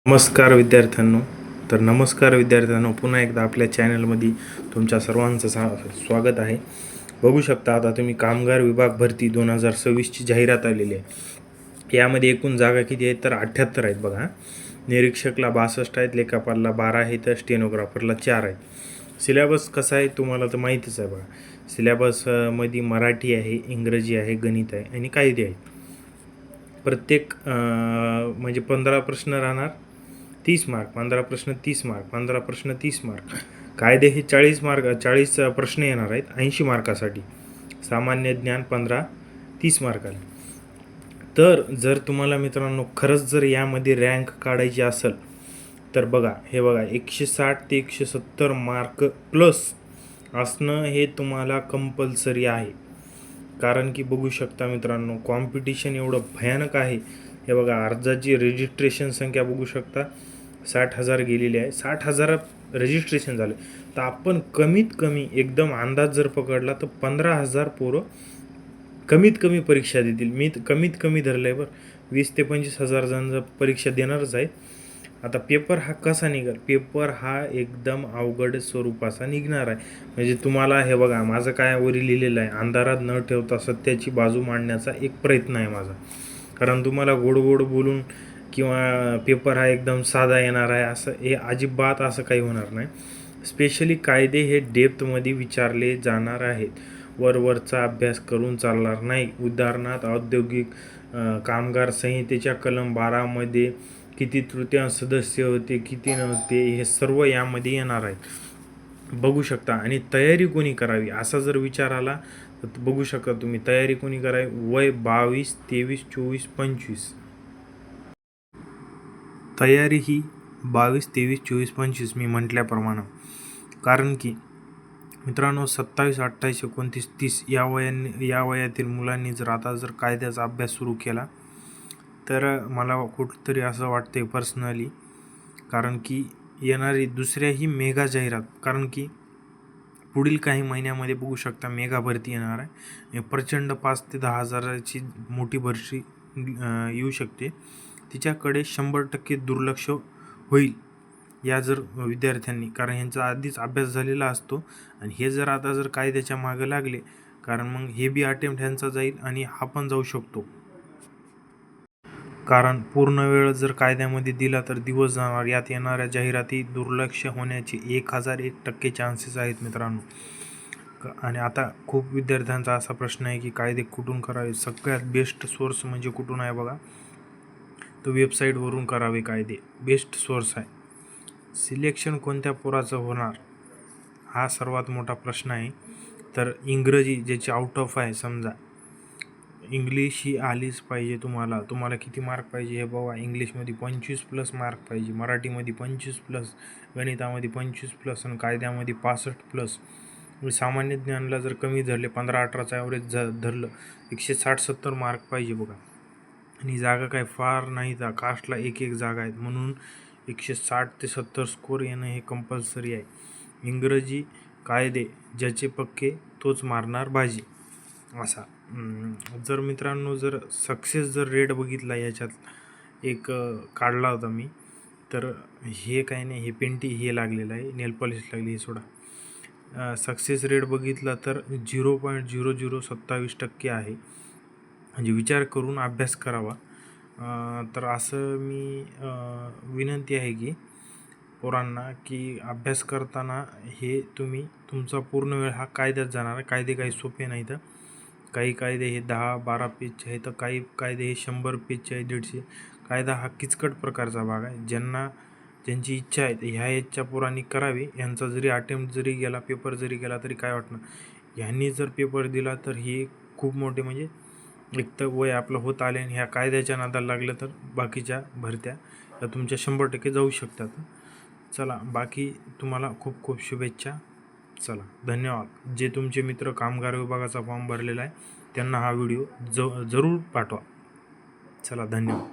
नमस्कार विद्यार्थ्यांनो. नमस्कार विद्यार्थ्यांनो, पुन्हा एकदा आपल्या चॅनलमध्ये तुमच्या सर्वांचं स्वागत आहे. बघू शकता आता तुम्ही कामगार विभाग भरती 2026ची जाहिरात आलेली आहे. यामध्ये एकूण जागा किती आहेत तर 78 आहेत बघा. निरीक्षकला 62 आहेत, लेखापालला 12 आहेत, स्टेनोग्राफरला 4 आहेत. सिलेबस कसा आहे तुम्हाला तर माहितीच आहे बघा. सिलेबसमध्ये मराठी आहे, इंग्रजी आहे, गणित आहे आणि कायदे आहेत. प्रत्येक म्हणजे 15 प्रश्न राहणार 30 मार्क, 15 प्रश्न 30 मार्क, 15 प्रश्न 30 मार्क. कायदे हे 40 प्रश्न येणार आहेत 80 मार्कासाठी. सामान्य ज्ञान 15 30 मार्काला. तर जर तुम्हाला मित्रांनो खरंच जर यामध्ये रँक काढायची असेल तर बघा, हे बघा 160 ते 170 मार्क प्लस असणं हे तुम्हाला कंपल्सरी आहे. कारण की बघू शकता मित्रांनो, कॉम्पिटिशन एवढं भयानक आहे. हे बघा, अर्जाची रजिस्ट्रेशन संख्या बघू शकता 60,000 गेलेली आहे. 60,000 रजिस्ट्रेशन झाले तर आपण कमीत कमी एकदम अंदाज जर पकडला तर 15,000 पोरं कमीत कमी परीक्षा देतील. मी कमीत कमी धरलं आहे बरं. 20 ते 25,000 जण परीक्षा देणारच आहे. आता पेपर हा कसा निघेल? पेपर हा एकदम अवघड स्वरूपाचा निघणार आहे. म्हणजे तुम्हाला हे बघा, माझं काय वरी लिहिलेलं आहे, अंधारात न ठेवता सत्याची बाजू मांडण्याचा एक प्रयत्न आहे माझा. कारण तुम्हाला गोड गोड बोलून किंवा पेपर हा एकदम साधा येणार आहे असं हे अजिबात असं काही होणार नाही. स्पेशली कायदे हे डेप्थमध्ये विचारले जाणार आहेत. वरवरचा अभ्यास करून चालणार नाही. उदाहरणार्थ औद्योगिक कामगार संहितेच्या कलम 12मध्ये किती तृतीयांश सदस्य होते, किती नव्हते, हे सर्व यामध्ये येणार आहे. बघू शकता. आणि तयारी कोणी करावी असा जर विचार आला तर बघू शकता तुम्ही, तयारी कोणी करावी. वय 22, 23, 24, 25. तयारी ही 22, 23, 24, 25 मी म्हटल्याप्रमाणे. कारण की मित्रांनो 27, 28, 29, 30 या वयातील मुलांनी जर आता जर कायद्याचा अभ्यास सुरू केला तर मला कुठंतरी असं वाटते पर्सनली. कारण की येणारी दुसऱ्याही मेगा जाहिरात, कारण की पुढील काही महिन्यामध्ये बघू शकता मेगा भरती येणार आहे. प्रचंड 5 ते 10,000ची मोठी भरती येऊ शकते. तिच्याकडे 100% दुर्लक्ष होईल या जर विद्यार्थ्यांनी, कारण ह्यांचा आधीच अभ्यास झालेला असतो. आणि हे जर आता जर कायद्याच्या मागं लागले, कारण मग हे बी अटेम्प्ट ह्यांचा जाईल आणि हा पण जाऊ शकतो. कारण पूर्ण वेळ जर कायद्यामध्ये दिला तर दिवस जाणार. यात येणाऱ्या जाहिराती दुर्लक्ष होण्याचे 1001% चान्सेस आहेत मित्रांनो. आणि आता खूप विद्यार्थ्यांचा असा प्रश्न आहे की कायदे कुठून करावे. सगळ्यात बेस्ट सोर्स म्हणजे कुठून आहे बघा, तो वेबसाईटवरून करावे कायदे. बेस्ट सोर्स आहे. सिलेक्शन कोणत्या पोराचं होणार हा सर्वात मोठा प्रश्न आहे. तर इंग्रजी ज्याची आउट ऑफ आहे, समजा इंग्लिश ही आलीच पाहिजे. तुम्हाला किती मार्क पाहिजे हे बघा. इंग्लिशमध्ये 25+ मार्क पाहिजे, मराठीमध्ये 25+, गणितामध्ये 25+, आणि कायद्यामध्ये 65+. सामान्य ज्ञानला जर कमी धरले, 15-18चा ॲव्हरेज धरलं, 160-70 मार्क पाहिजे बघा. आणि जागा काय फार नाही, तर कास्टला एक जागा आहेत, म्हणून 160 ते 70 स्कोर येणं हे कंपल्सरी आहे. इंग्रजी कायदे ज्याचे पक्के तोच मारणार बाजी असा. जर मित्रांनो जर सक्सेस जर रेट बघितला, याच्यात एक काढला होता मी, तर हे काही नाही, हे पेंटी हे लागलेलं आहे, नेल पॉलिश लागली, हे सोडा. सक्सेस रेट बघितला तर 0.0027% आहे. म्हणजे विचार करून अभ्यास करावा. तर असं मी विनंती आहे की पोरांना की अभ्यास करताना हे तुम्ही तुमचा पूर्ण वेळ हा कायद्यात जाणार आहे. कायदे काही सोपे नाही. तर काही कायदे हे 10-12 पेजचे आहेत, तर काही कायदे हे 100 पेजचे आहे, 150. कायदा हा किचकट प्रकारचा भाग आहे. ज्यांची इच्छा आहे ह्या एजच्या पोरांनी करावी. यांचा जरी अटेम्प्ट जरी गेला, पेपर जरी गेला तरी काय वाटणार. ह्यांनी जर पेपर दिला तर हे खूप मोठे, म्हणजे एक तर वय आपलं होत आले आणि ह्या कायद्याच्या नादाला लागलं तर बाकीच्या भरत्या या तुमच्या 100% जाऊ शकतात. चला, बाकी तुम्हाला खूप खूप शुभेच्छा. चला, धन्यवाद. जे तुमचे मित्र कामगार विभागाचा फॉर्म भरलेला आहे त्यांना हा व्हिडिओ जरूर पाठवा. चला, धन्यवाद.